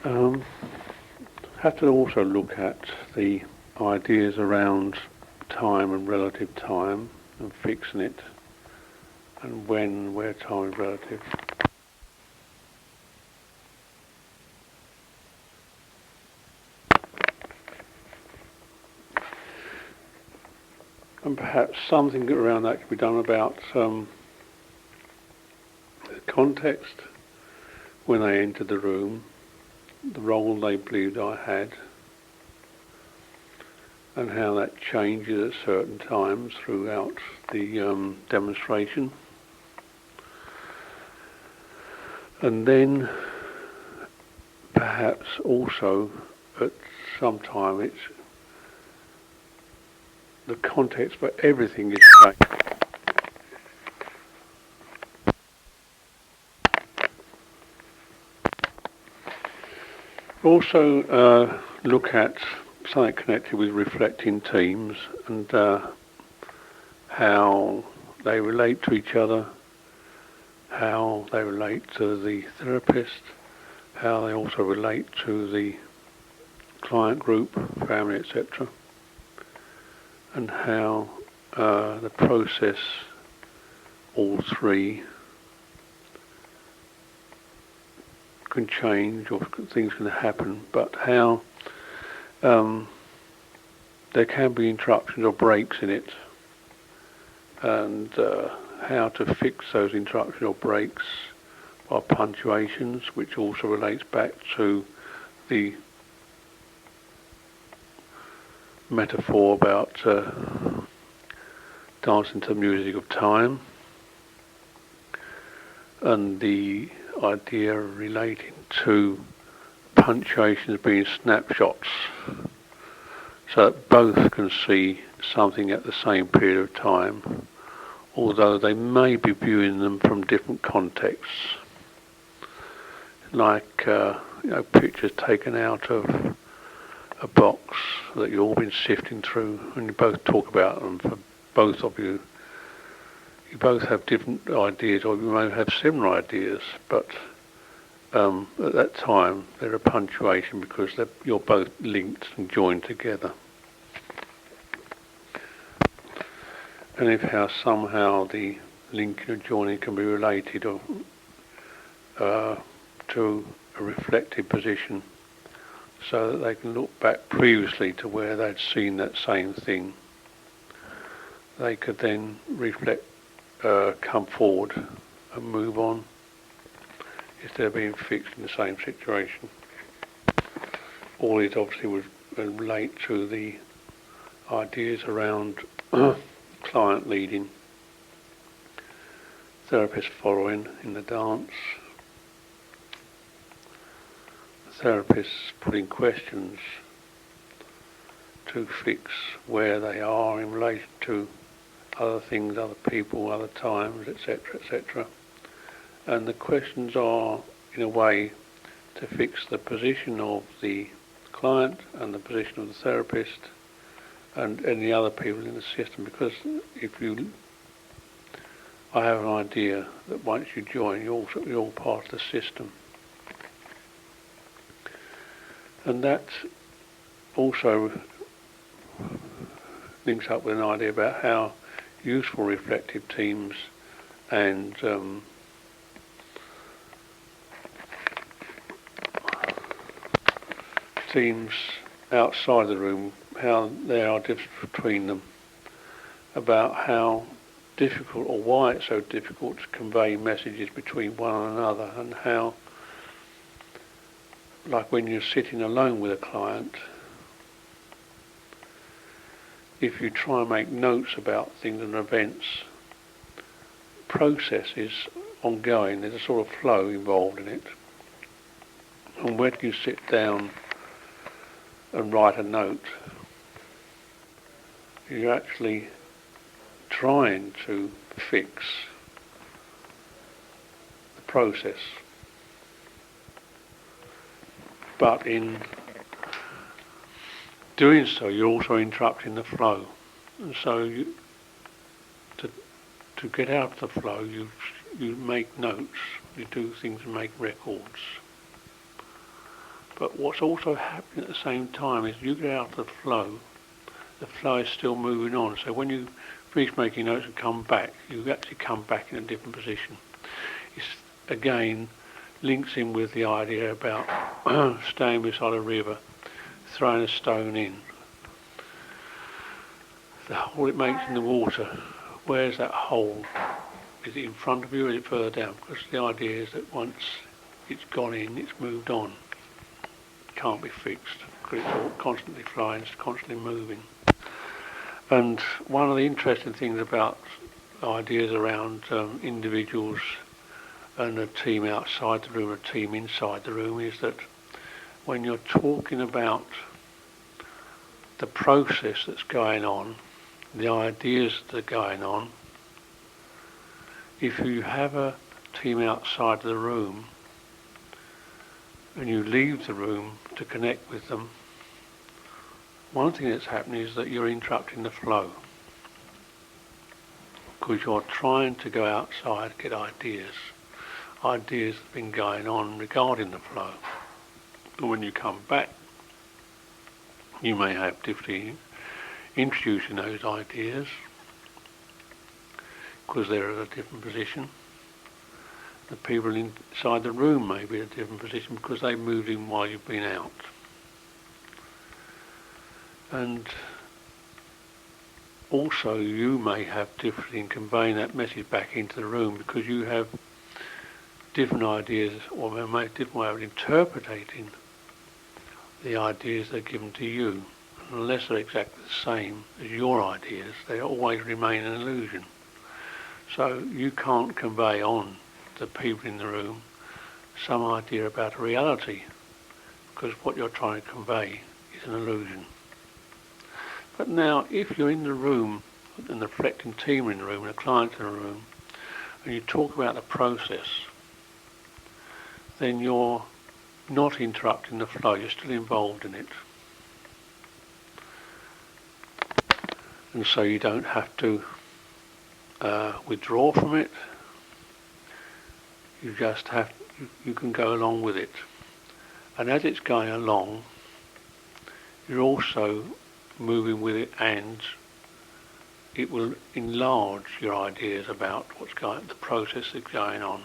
Um, have to also look at the ideas around time and relative time and fixing it, and when and where time is relative. And perhaps something around that could be done about the context when I entered the room, the role they believed I had, and how that changes at certain times throughout the demonstration. And then perhaps also at some time it's the context, but everything is changed. Also look at something connected with reflecting teams and how they relate to each other, how they relate to the therapist, how they also relate to the client group, family, etc., and how the process, all three, can change or things can happen, but how there can be interruptions or breaks in it, and how to fix those interruptions or breaks by punctuations, which also relates back to the metaphor about dancing to the music of time, and the idea relating to punctuations being snapshots, so that both can see something at the same period of time, although they may be viewing them from different contexts, like pictures taken out of a box that you've all been sifting through, and you both talk about them. For both of you, you both have different ideas, or you may have similar ideas, but at that time they're a punctuation because you're both linked and joined together. And if how somehow the linking or joining can be related or to a reflective position, so that they can look back previously to where they'd seen that same thing. They could then reflect, come forward and move on instead of being fixed in the same situation. All it obviously would relate to the ideas around client leading, therapist following in the dance, therapists putting questions to fix where they are in relation to other things, other people, other times, etc., etc. And the questions are, in a way, to fix the position of the client and the position of the therapist and any other people in the system, because I have an idea that once you join, you're all part of the system. And that also links up with an idea about how useful reflective teams and teams outside the room, how there are differences between them, about how difficult or why it's so difficult to convey messages between one another, and how, like when you're sitting alone with a client, if you try and make notes about things and events, process is ongoing, there's a sort of flow involved in it. And when you sit down and write a note, you're actually trying to fix the process. But in doing so, you're also interrupting the flow. And so to get out of the flow, you make notes, you do things and make records. But what's also happening at the same time is you get out of the flow is still moving on. So when you finish making notes and come back, you actually come back in a different position. It's again links in with the idea about staying beside a river, throwing a stone in. The hole it makes in the water, where's that hole? Is it in front of you or is it further down? Because the idea is that once it's gone in, it's moved on. It can't be fixed because it's all constantly flying, it's constantly moving. And one of the interesting things about ideas around individuals and a team outside the room, a team inside the room, is that when you're talking about the process that's going on, the ideas that are going on, if you have a team outside the room and you leave the room to connect with them, one thing that's happening is that you're interrupting the flow because you're trying to go outside and get ideas that have been going on regarding the flow. And when you come back, you may have difficulty introducing those ideas because they're at a different position. The people inside the room may be at a different position because they moved in while you've been out. And also you may have difficulty in conveying that message back into the room because you have different ideas or a different way of interpreting the ideas that are given to you. Unless they're exactly the same as your ideas, they always remain an illusion. So you can't convey on to people in the room some idea about a reality because what you're trying to convey is an illusion. But now, if you're in the room and the reflecting team are in the room and the clients in the room, and you talk about the process, then you're not interrupting the flow, you're still involved in it. And so you don't have to withdraw from it, you just have, you can go along with it. And as it's going along, you're also moving with it, and it will enlarge your ideas about what's going, the process that's going on.